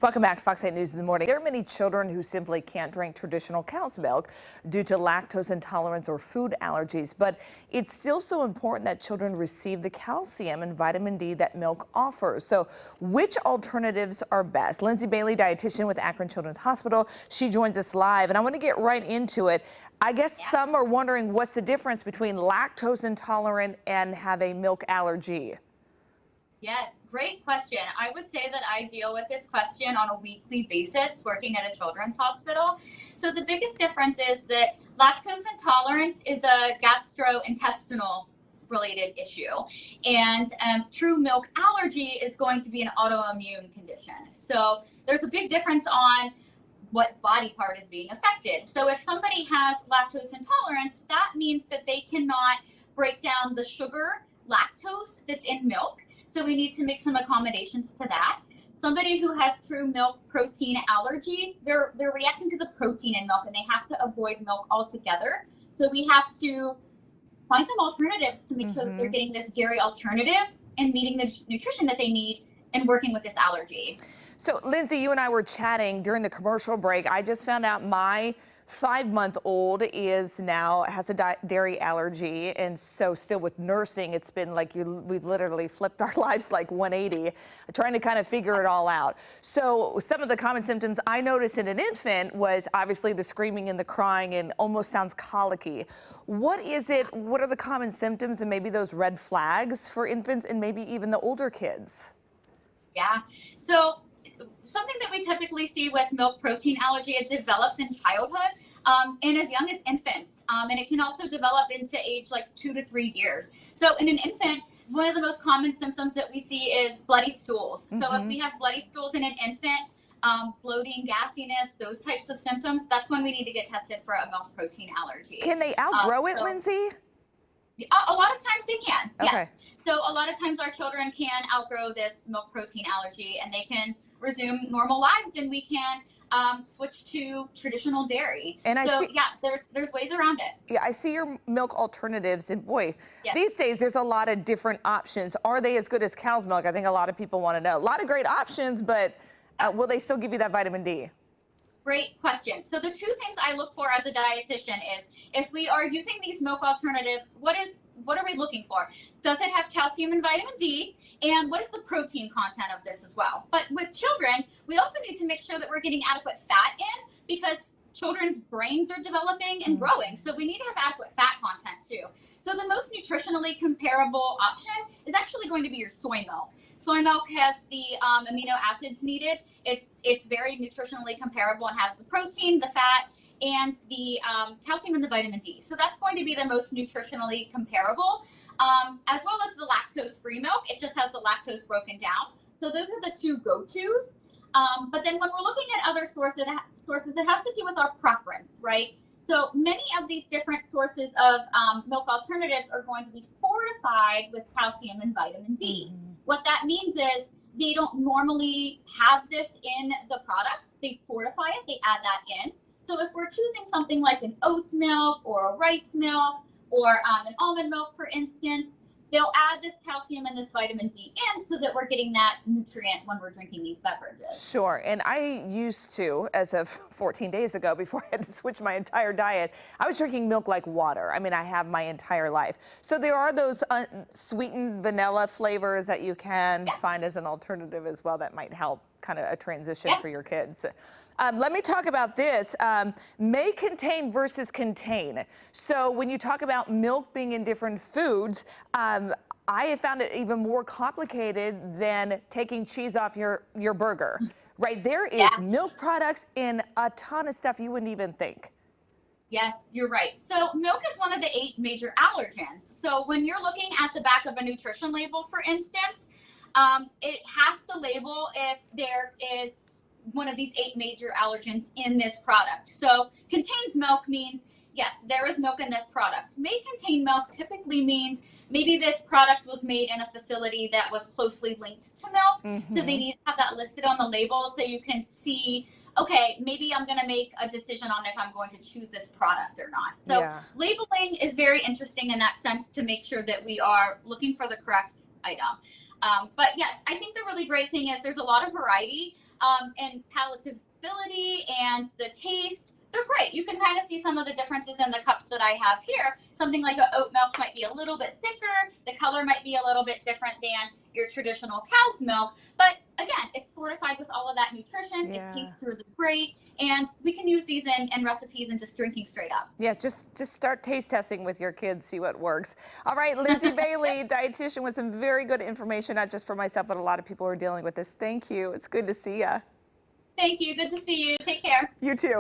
Welcome back to Fox 8 News in the Morning. There are many children who simply can't drink traditional cow's milk due to lactose intolerance or food allergies, but it's still so important that children receive the calcium and vitamin D that milk offers. So which alternatives are best? Lindsay Bailey, dietitian with Akron Children's Hospital, she joins us live, and I want to get right into it. I guess some are wondering what's the difference between lactose intolerant and have a milk allergy? Yes, great question. I would say that I deal with this question on a weekly basis working at a children's hospital. So the biggest difference is that lactose intolerance is a gastrointestinal related issue, and true milk allergy is going to be an autoimmune condition. So there's a big difference on what body part is being affected. So if somebody has lactose intolerance, that means that they cannot break down the sugar, lactose that's in milk. So we need to make some accommodations to that. Somebody who has true milk protein allergy, they're reacting to the protein in milk and they have to avoid milk altogether. So we have to find some alternatives to make sure that they're getting this dairy alternative and meeting the nutrition that they need and working with this allergy. So Lindsay, you and I were chatting during the commercial break. I just found out my 5-month-old has a dairy allergy, and so still with nursing, it's been like we've literally flipped our lives like 180, trying to kind of figure it all out. So some of the common symptoms I noticed in an infant was obviously the screaming and the crying and almost sounds colicky. What is it? What are the common symptoms and maybe those red flags for infants and maybe even the older kids? Yeah. So something that we typically see with milk protein allergy, it develops in childhood and as young as infants. And it can also develop into age like 2 to 3 years. So in an infant, one of the most common symptoms that we see is bloody stools. So if we have bloody stools in an infant, bloating, gassiness, those types of symptoms, that's when we need to get tested for a milk protein allergy. Can they outgrow it, Lindsay? A lot of times they can, okay. Yes. So a lot of times our children can outgrow this milk protein allergy and they can resume normal lives and we can switch to traditional dairy. And there's ways around it. Yeah, I see your milk alternatives, and boy, these days there's a lot of different options. Are they as good as cow's milk? I think a lot of people want to know. A lot of great options, but will they still give you that vitamin D? Great question. So the two things I look for as a dietitian is if we are using these milk alternatives, what are we looking for? Does it have calcium and vitamin D? And what is the protein content of this as well? But with children, we also need to make sure that we're getting adequate fat in because children's brains are developing and growing. So we need to have adequate fat content too. So the most nutritionally comparable option is actually going to be your soy milk. Soy milk has the amino acids needed. It's very nutritionally comparable and has the protein, the fat, and the calcium and the vitamin D. So that's going to be the most nutritionally comparable, as well as the lactose-free milk. It just has the lactose broken down. So those are the two go-tos. But then when we're looking at other sources, it has to do with our preference, right? So many of these different sources of milk alternatives are going to be fortified with calcium and vitamin D. What that means is they don't normally have this in the product. They fortify it, they add that in. So if we're choosing something like an oat milk or a rice milk or an almond milk, for instance, they'll add this calcium and this vitamin D in so that we're getting that nutrient when we're drinking these beverages. Sure. And I used to, as of 14 days ago, before I had to switch my entire diet, I was drinking milk like water. I mean, I have my entire life. So there are those sweetened vanilla flavors that you can find as an alternative as well that might help kind of a transition for your kids. Let me talk about this. May contain versus contain. So when you talk about milk being in different foods, I have found it even more complicated than taking cheese off your burger. Right? There is milk products in a ton of stuff you wouldn't even think. Yes, you're right. So milk is one of the 8 major allergens. So when you're looking at the back of a nutrition label, for instance, it has to label if there is one of these 8 major allergens in this product. So contains milk means, yes, there is milk in this product. May contain milk typically means maybe this product was made in a facility that was closely linked to milk. So they need to have that listed on the label so you can see, okay, maybe I'm going to make a decision on if I'm going to choose this product or not. So labeling is very interesting in that sense to make sure that we are looking for the correct item. But yes, I think the really great thing is there's a lot of variety in palatability and the taste. They're great. You can kind of see some of the differences in the cups that I have here. Something like a oat milk might be a little bit thicker. The color might be a little bit different than your traditional cow's milk. But again, it's fortified with all of that nutrition. Yeah. It tastes really great. And we can use these in recipes and just drinking straight up. Yeah, just start taste testing with your kids, see what works. All right, Lindsay Bailey, dietitian, with some very good information, not just for myself, but a lot of people who are dealing with this. Thank you. It's good to see you. Thank you. Good to see you. Take care. You too.